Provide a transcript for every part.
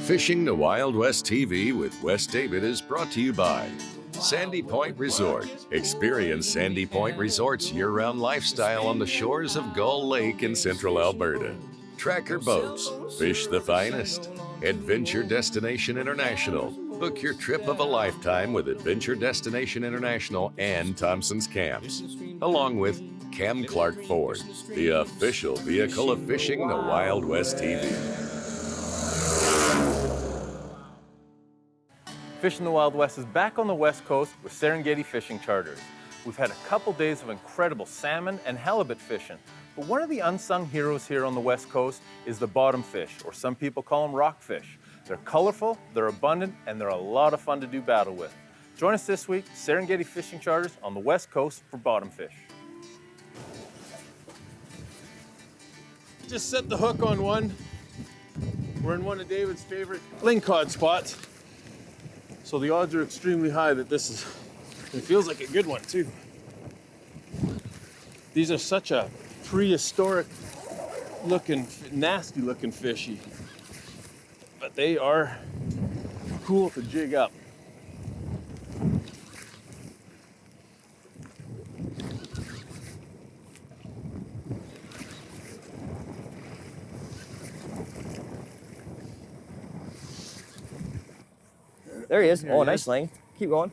Fishing the Wild West TV with Wes David is brought to you by Sandy Point Resort. Experience Sandy Point Resort's year-round lifestyle on the shores of Gull Lake in central Alberta. Tracker Boats, fish the finest. Adventure Destination International. Book your trip of a lifetime with Adventure Destination International and Thompson's Camps, along with Cam Clark Ford, the official vehicle of Fishing the Wild West TV. Fishing the Wild West is back on the West Coast with Serengeti Fishing Charters. We've had a couple days of incredible salmon and halibut fishing, but one of the unsung heroes here on the West Coast is the bottom fish, or some people call them rockfish. They're colorful, they're abundant, and they're a lot of fun to do battle with. Join us this week, Serengeti Fishing Charters on the West Coast for bottom fish. Just set the hook on one. We're in one of David's favorite lingcod spots. So the odds are extremely high that it feels like a good one too. These are such a prehistoric looking, nasty looking fishy, but they are cool to jig up. There he is. Oh, nice ling. Keep going.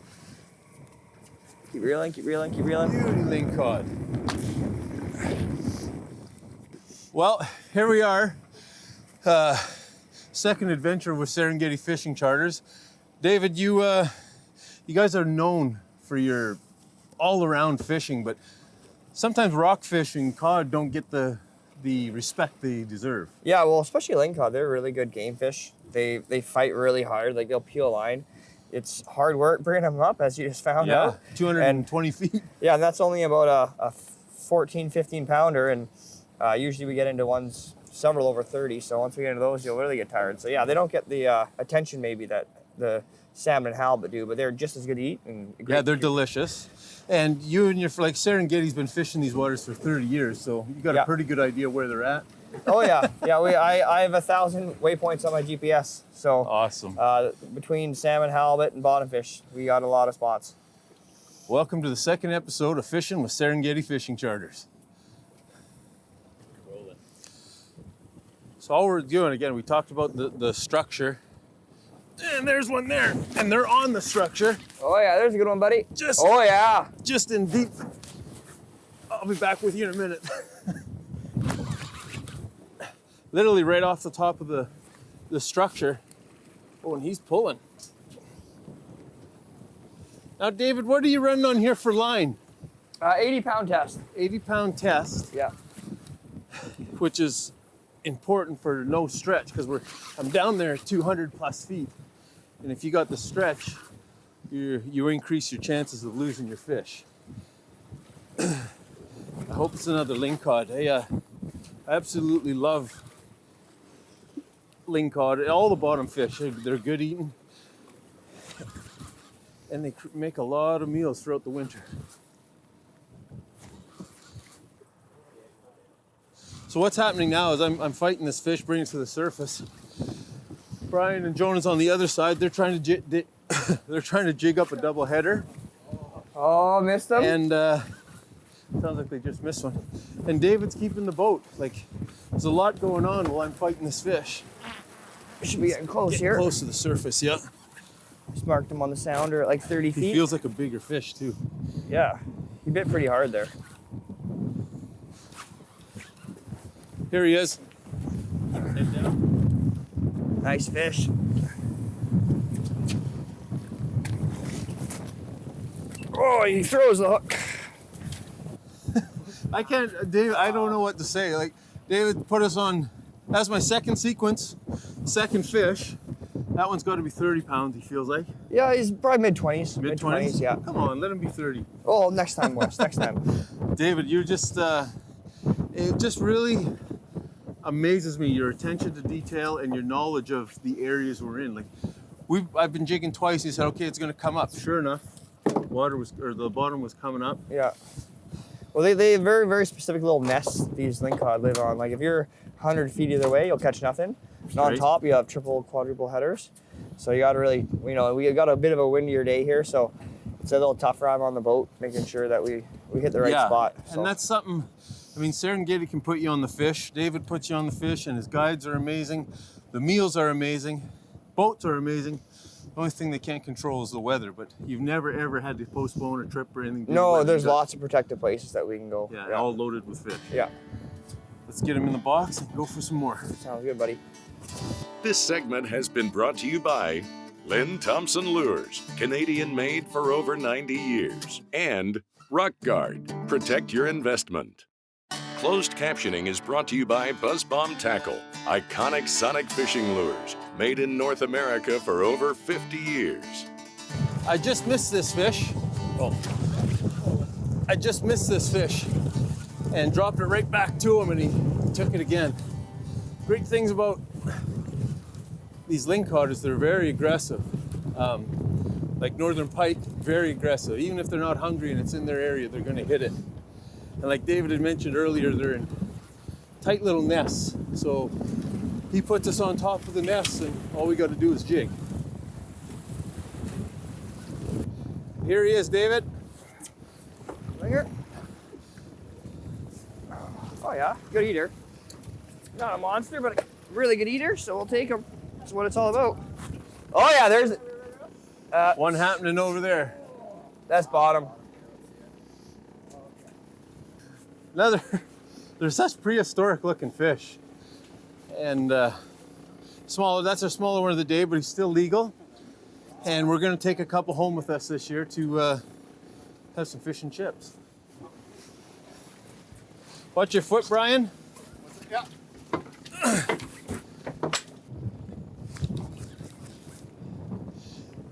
Keep reeling, keep reeling, keep reeling. Beauty lingcod. Well, here we are. Second adventure with Serengeti Fishing Charters. David, you guys are known for your all-around fishing, but sometimes rock fishing cod don't get the respect they deserve. Yeah, well, especially lingcod, they're really good game fish. They fight really hard. Like, they'll peel a line. It's hard work bringing them up, as you just found out. 220 feet. Yeah, and that's only about a 14, 15 pounder, and usually we get into ones several over 30, so once we get into those, you'll really get tired. So yeah, they don't get the attention maybe that the salmon and halibut do, but they're just as good to eat. And yeah, they're delicious. And you and Serengeti's been fishing these waters for 30 years, so you got a pretty good idea where they're at. Oh yeah, yeah. I have 1,000 waypoints on my GPS. So awesome. Between salmon, halibut, and bottom fish, we got a lot of spots. Welcome to the second episode of Fishing with Serengeti Fishing Charters. So all we're doing, again, we talked about the structure, and there's one there, and they're on the structure. Oh yeah, there's a good one, buddy. Just in deep. I'll be back with you in a minute. Literally right off the top of the structure. Oh, and he's pulling. Now, David, what are you running on here for line? 80-pound test. 80-pound test. Yeah. Which is important for no stretch, because I'm down there 200 plus feet. And if you got the stretch, you increase your chances of losing your fish. I hope it's another lingcod. I absolutely love lingcod. All the bottom fish, they're good eating. And they make a lot of meals throughout the winter. So what's happening now is I'm fighting this fish, bringing it to the surface. Brian and Jonah's on the other side. They're trying to jig up a double header. Oh, missed them. And sounds like they just missed one. And David's keeping the boat. Like, there's a lot going on while I'm fighting this fish. We should be getting close here. Close to the surface, yeah. Just marked him on the sounder at like 30 feet. He feels like a bigger fish too. Yeah, he bit pretty hard there. Here he is. Nice fish. Oh, he throws the hook. David, I don't know what to say. Like, David put us on, that's my second sequence, second fish. That one's got to be 30 pounds, he feels like. Yeah, he's probably mid-20s. Mid-20s? Yeah. Come on, let him be 30. Oh, next time, Wes, next time. David, you're just, it just really amazes me, your attention to detail and your knowledge of the areas we're in. Like, I've been jigging twice, and he said, okay, it's going to come up. Sure enough, the bottom was coming up. Yeah. Well, they have very, very specific little nests these lingcod live on. Like, if you're 100 feet either way, you'll catch nothing. And on top, you have triple, quadruple headers. So you got to really, you know, we got a bit of a windier day here, so it's a little tougher. I'm on the boat, making sure that we hit the right spot. So. And that's something, I mean, Serengeti can put you on the fish. David puts you on the fish, and his guides are amazing. The meals are amazing. Boats are amazing. The only thing they can't control is the weather, but you've never, ever had to postpone a trip or anything. No, there's lots of protected places that we can go. Yeah, all loaded with fish. Yeah. Let's get them in the box and go for some more. Sounds good, buddy. This segment has been brought to you by Lynn Thompson Lures, Canadian made for over 90 years, and Rock Guard, protect your investment. Closed captioning is brought to you by Buzz Bomb Tackle, iconic sonic fishing lures, made in North America for over 50 years. I just missed this fish. Oh. I just missed this fish and dropped it right back to him, and he took it again. Great things about these ling cod is they're very aggressive. Like northern pike, very aggressive. Even if they're not hungry and it's in their area, they're gonna hit it. And like David had mentioned earlier, they're in tight little nests. So he puts us on top of the nests, and all we gotta do is jig. Here he is, David. Right here. Oh yeah, good eater. Not a monster, but a really good eater, so we'll take him. That's what it's all about. Oh yeah, there's One happening over there. that's bottom. Another, they're such prehistoric looking fish. And smaller, that's our smaller one of the day, but he's still legal. And we're gonna take a couple home with us this year to have some fish and chips. Watch your foot, Brian. Yeah.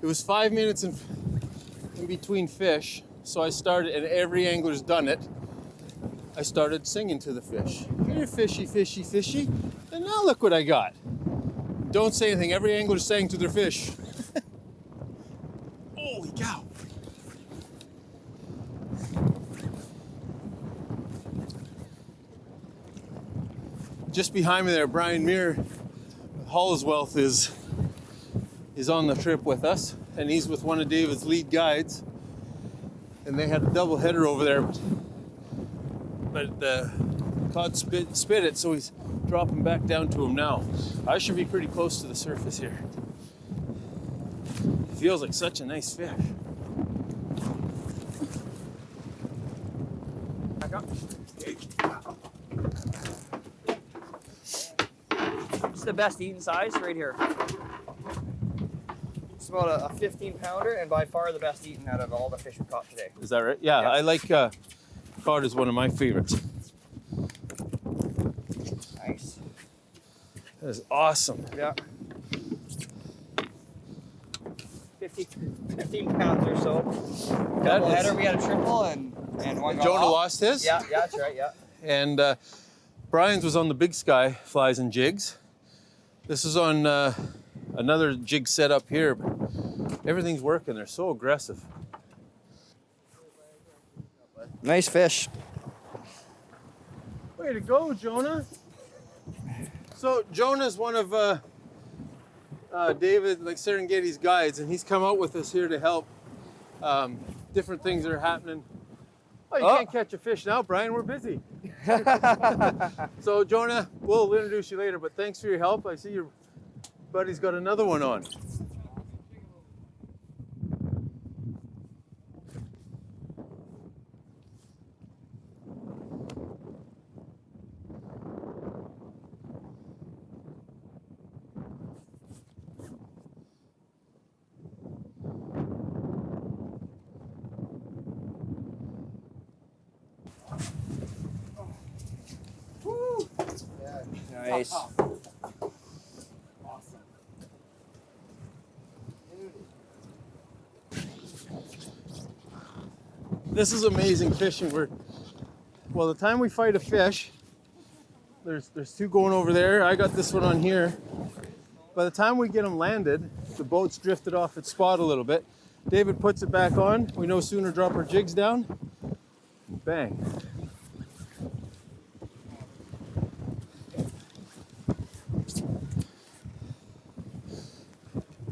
It was 5 minutes in between fish, so I started, and every angler's done it. I started singing to the fish. Here, fishy, fishy, fishy. And now look what I got. Don't say anything. Every angler's saying to their fish. Holy cow. Just behind me there, Brian Muir, Holliswealth is on the trip with us, and he's with one of David's lead guides. And they had a double header over there, but the cod spit it, so he's dropping back down to him now. I should be pretty close to the surface here. It feels like such a nice fish. Back up. It's the best eating size right here. It's about a 15 pounder, and by far the best eaten out of all the fish we caught today. Is that right? Yeah, Yeah. I like cod is one of my favorites. Nice. That is awesome. Yeah. 15 pounds or so. Double is- header, we had a triple and one got Jonah off. lost his? Yeah, that's right, yeah. And Brian's was on the Big Sky flies and jigs. This is on another jig set up here, but everything's working. They're so aggressive. Nice fish. Way to go, Jonah. So Jonah's one of David, like Serengeti's guides, and he's come out with us here to help. Different things are happening. Oh, you can't catch a fish now, Brian. We're busy. So Jonah, we'll introduce you later, but thanks for your help. I see your buddy's got another one on. Nice. This is amazing fishing. Well, the time we fight a fish, there's two going over there. I got this one on here. By the time we get them landed, the boat's drifted off its spot a little bit. David puts it back on. We no sooner drop our jigs down, bang.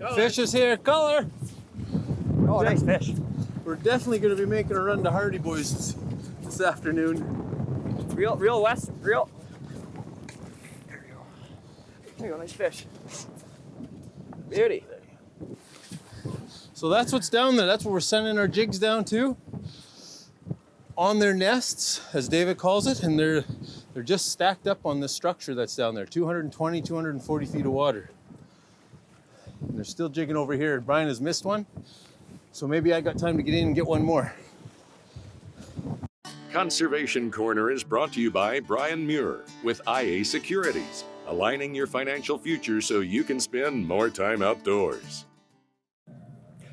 Fish is here, color. Oh, nice fish. We're definitely going to be making a run to Hardy Boys this afternoon. Reel, Wes, reel. There you go. There you go, nice fish. Beauty. So that's what's down there. That's what we're sending our jigs down to. On their nests, as David calls it, and they're just stacked up on this structure that's down there. 220, 240 feet of water. And they're still jigging over here. Brian has missed one, so maybe I got time to get in and get one more. Conservation Corner is brought to you by Brian Muir with IA Securities, aligning your financial future so you can spend more time outdoors.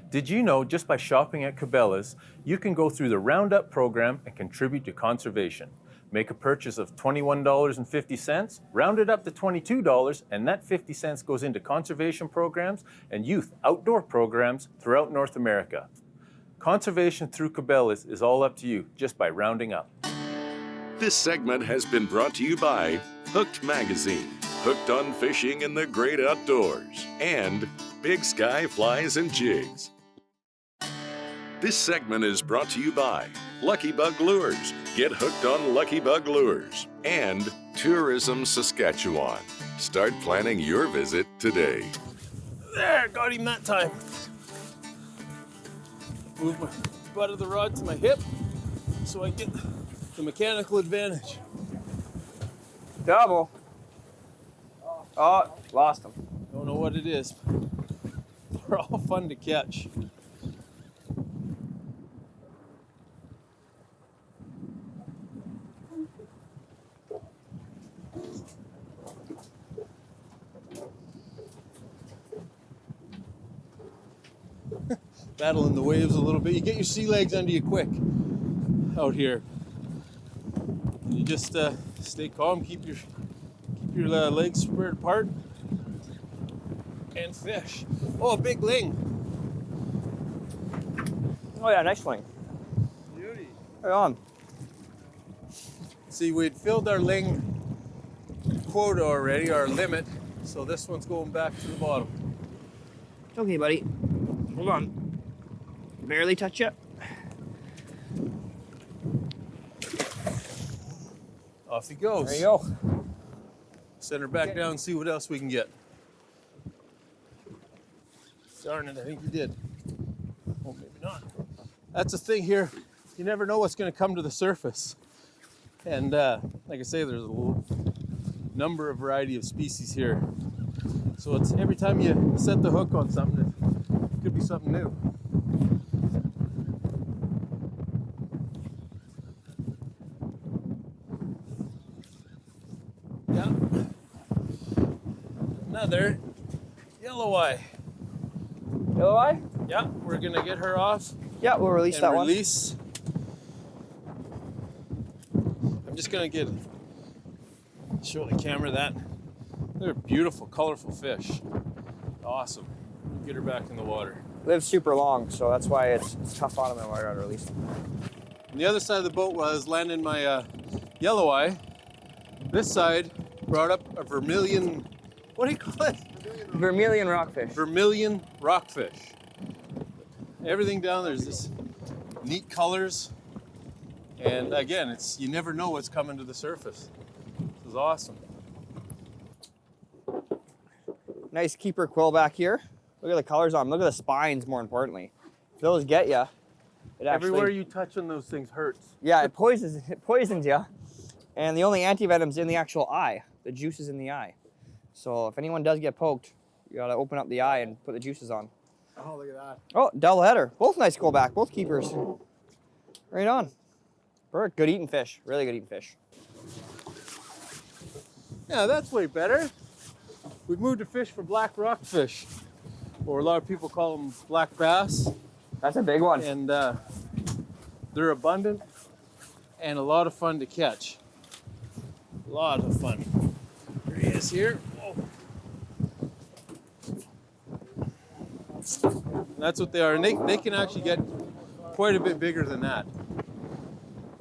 Did you know just by shopping at Cabela's, you can go through the Roundup program and contribute to conservation? Make a purchase of $21.50, round it up to $22, and that 50 cents goes into conservation programs and youth outdoor programs throughout North America. Conservation through Cabela's is all up to you just by rounding up. This segment has been brought to you by Hooked Magazine, hooked on fishing in the great outdoors, and Big Sky Flies and Jigs. This segment is brought to you by Lucky Bug Lures. Get hooked on Lucky Bug Lures. And Tourism Saskatchewan. Start planning your visit today. There, got him that time. Move my butt of the rod to my hip so I get the mechanical advantage. Double. Oh, lost him. Don't know what it is. They're all fun to catch. Battling the waves a little bit. You get your sea legs under you quick out here. You just stay calm, keep your legs spread apart, and fish. Oh, a big ling. Oh yeah, nice ling. Beauty. Right on. See, we'd filled our ling quota already, our limit, so this one's going back to the bottom. Okay, buddy. Hold on. Barely touch it. Off he goes. There you go. Send her back down and see what else we can get. Darn it, I think you did. Oh, maybe not. That's the thing here. You never know what's going to come to the surface. And like I say, there's a number of variety of species here. So it's every time you set the hook on something, it could be something new. Yeah. Another yellow eye. Yellow eye? Yeah, we're gonna get her off. Yeah, we'll release and that release. I'm just gonna show the camera that. They're beautiful, colorful fish. Awesome. Get her back in the water. one. Lives super long, so that's why it's tough on them and why I gotta release them. On the other side of the boat, while I was landing my yellow eye, this side brought up a vermilion, what do you call it? Vermilion rockfish. Vermilion rockfish. Everything down there's this neat colors. And again, you never know what's coming to the surface. This is awesome. Nice keeper quill back here. Look at the colors on them. Look at the spines, more importantly. If those get you, Everywhere you touch on those things hurts. Yeah, it poisons you. And the only antivenom's in the actual eye. The juice is in the eye. So if anyone does get poked, you gotta open up the eye and put the juices on. Oh, look at that. Oh, double header. Both nice go back, both keepers. Right on. Bert, good eating fish. Really good eating fish. Yeah, that's way better. We've moved to fish for black rockfish, or a lot of people call them black bass. That's a big one. And they're abundant and a lot of fun to catch. A lot of fun. There he is here. Oh. That's what they are, and they can actually get quite a bit bigger than that.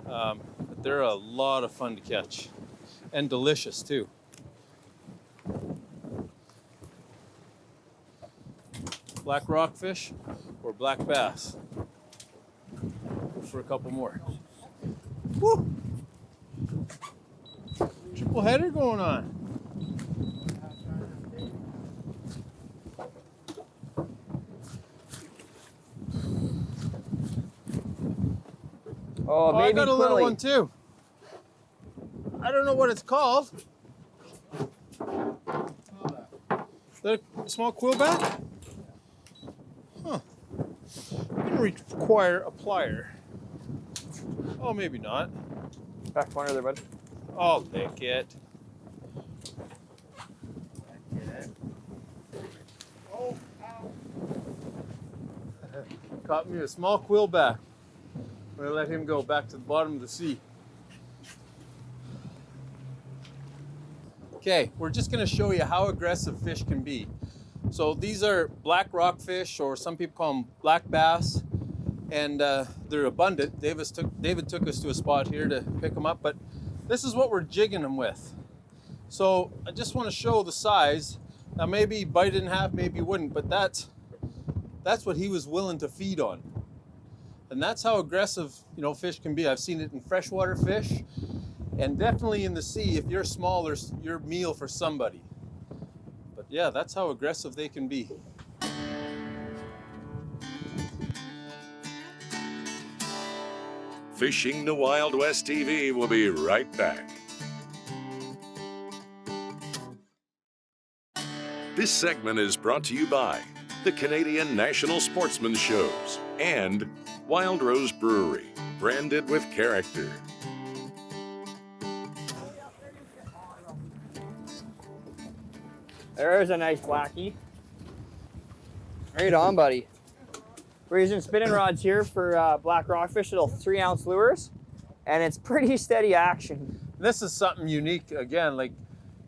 But they're a lot of fun to catch, and delicious too. black rockfish or black bass. Go for a couple more. Woo! Triple header going on. Oh, I maybe got a little Quilly. one too. I don't know what it's called. The small quillback? Huh. Gonna require a plier. Oh, maybe not. Back corner there, bud. I'll lick it. Oh, ow. Caught me a small quillback. I'm gonna let him go back to the bottom of the sea. Okay, we're just gonna show you how aggressive fish can be. So these are black rockfish, or some people call them black bass, and they're abundant. David took us to a spot here to pick them up, but this is what we're jigging them with. So I just want to show the size. Now maybe bite it in half, maybe wouldn't, but that's what he was willing to feed on. And that's how aggressive, you know, fish can be. I've seen it in freshwater fish, and definitely in the sea. If you're small, you're meal for somebody. But yeah, that's how aggressive they can be. Fishing the Wild West TV will be right back. This segment is brought to you by the Canadian National Sportsman Shows and Wild Rose Brewery, branded with character. There's a nice blackie. Right on, buddy. We're using spinning rods here for black rockfish, little 3-ounce lures, and it's pretty steady action. This is something unique. Again, like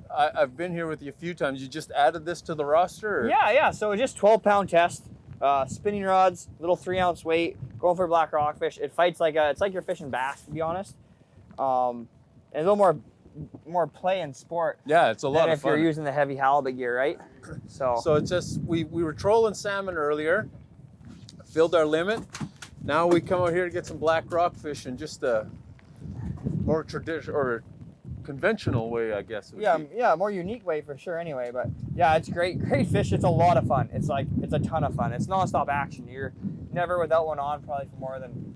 I've been here with you a few times. You just added this to the roster? Or? Yeah. So just 12-pound test, spinning rods, little 3-ounce weight, going for black rockfish. It fights like it's like you're fishing bass, to be honest. And a little more play and sport. Yeah, it's a lot of if fun. you're using the heavy halibut gear, right? So it's just we were trolling salmon earlier, filled our limit. Now we come out here to get some black rockfish in just a more traditional or conventional way, I guess. Yeah, more unique way for sure. Anyway, but yeah, it's great fish. It's a lot of fun. It's a ton of fun. It's nonstop action. You're never without one on probably for more than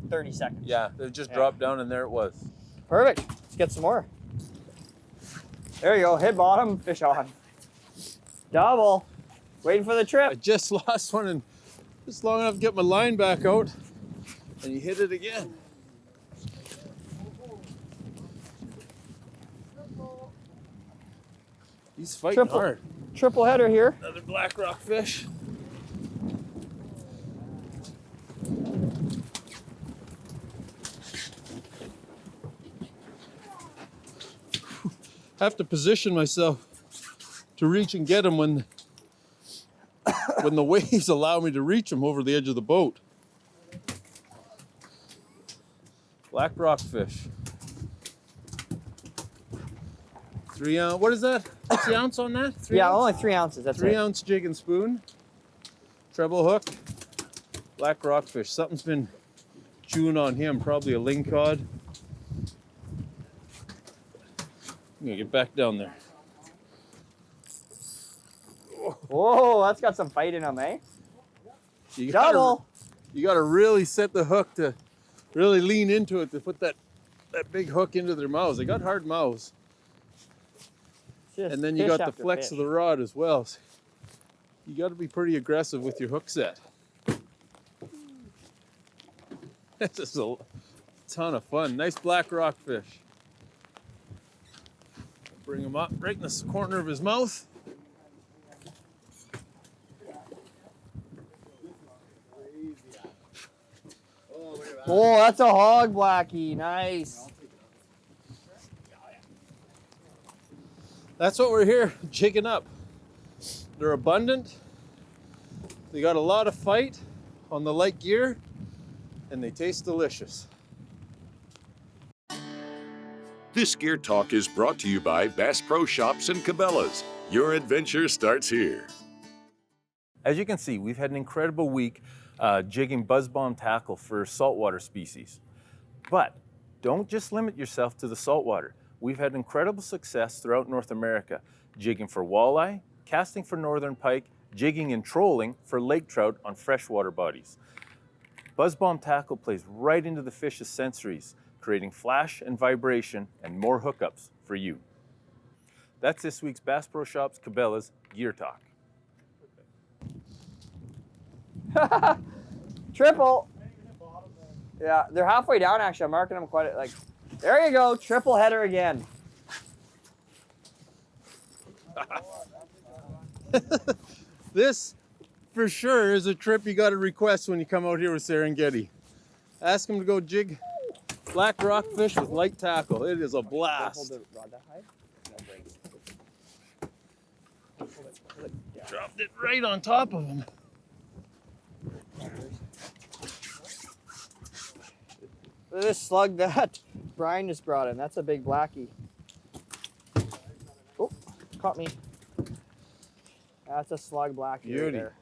30 seconds. Yeah, it just dropped down and there it was. Perfect. Let's get some more. There you go. Hit bottom, fish on. Double. Waiting for the I trip. just lost one and just long enough to get my line back out, and you hit it again. He's fighting hard. Triple header here. Another black rockfish. I have to position myself to reach and get him when the waves allow me to reach him over the edge of the boat. Black rockfish. 3 ounce. What is that? What's the ounce on that? 3 Yeah, ounce? only 3 ounces. That's 3 it. ounce jig and spoon. Treble hook. Black rockfish. Something's been chewing on him. Probably a ling cod. I'm gonna get back down there. Whoa, that's got some fight in him, eh? You Double. gotta really set the hook to really lean into it to put that big hook into their mouths. They got hard mouths. Just And then you fish got the after flex fish. of the rod as well. So you got to be pretty aggressive with your hook set. This is a ton of fun. Nice black rockfish. Bring him up right in the corner of his mouth. Oh, that's a hog blackie. Nice. That's what we're here jigging up. They're abundant. They got a lot of fight on the light gear, and they taste delicious. This Gear Talk is brought to you by Bass Pro Shops and Cabela's. Your adventure starts here. As you can see, we've had an incredible week jigging buzz bomb tackle for saltwater species. But don't just limit yourself to the saltwater. We've had incredible success throughout North America, jigging for walleye, casting for northern pike, jigging and trolling for lake trout on freshwater bodies. Buzz bomb tackle plays right into the fish's sensories, creating flash and vibration and more hookups for you. That's this week's Bass Pro Shops Cabela's Gear Talk. Triple. Yeah, they're halfway down actually. I'm marking them quite like. There you go, triple header again. This, for sure, is a trip you got to request when you come out here with Serengeti. Ask them to go jig black rockfish with light tackle. It is a blast. Hold the rod that high. Dropped it right on top of him. Look at this slug that Brian just brought in. That's a big blackie. Oh, caught me. That's a slug blackie right there.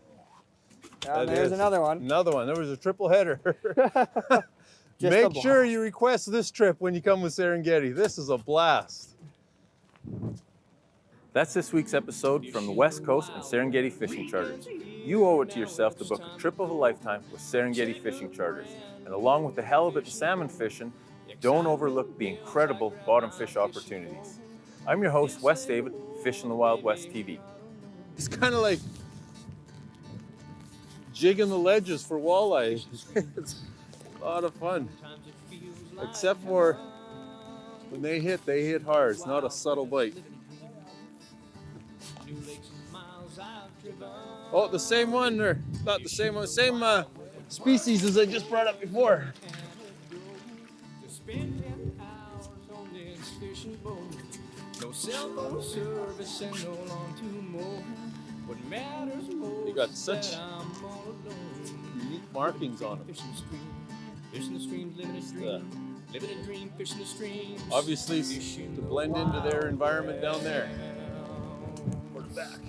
And there's another one. Another one. There was a triple header. Make sure you request this trip when you come with Serengeti. This is a blast. That's this week's episode from the West Coast and Serengeti Fishing Charters. You owe it to yourself to book a trip of a lifetime with Serengeti Fishing Charters. And along with the halibut and salmon fishing, don't overlook the incredible bottom fish opportunities. I'm your host, Wes David, Fish in the Wild West TV. It's kind of like jigging the ledges for walleye. It's a lot of fun. Except for when they hit hard. It's not a subtle bite. Oh, the same one, or not the same one, same species as I just brought up before. They got such unique markings on them. Obviously, to blend into their environment down there. Put it back.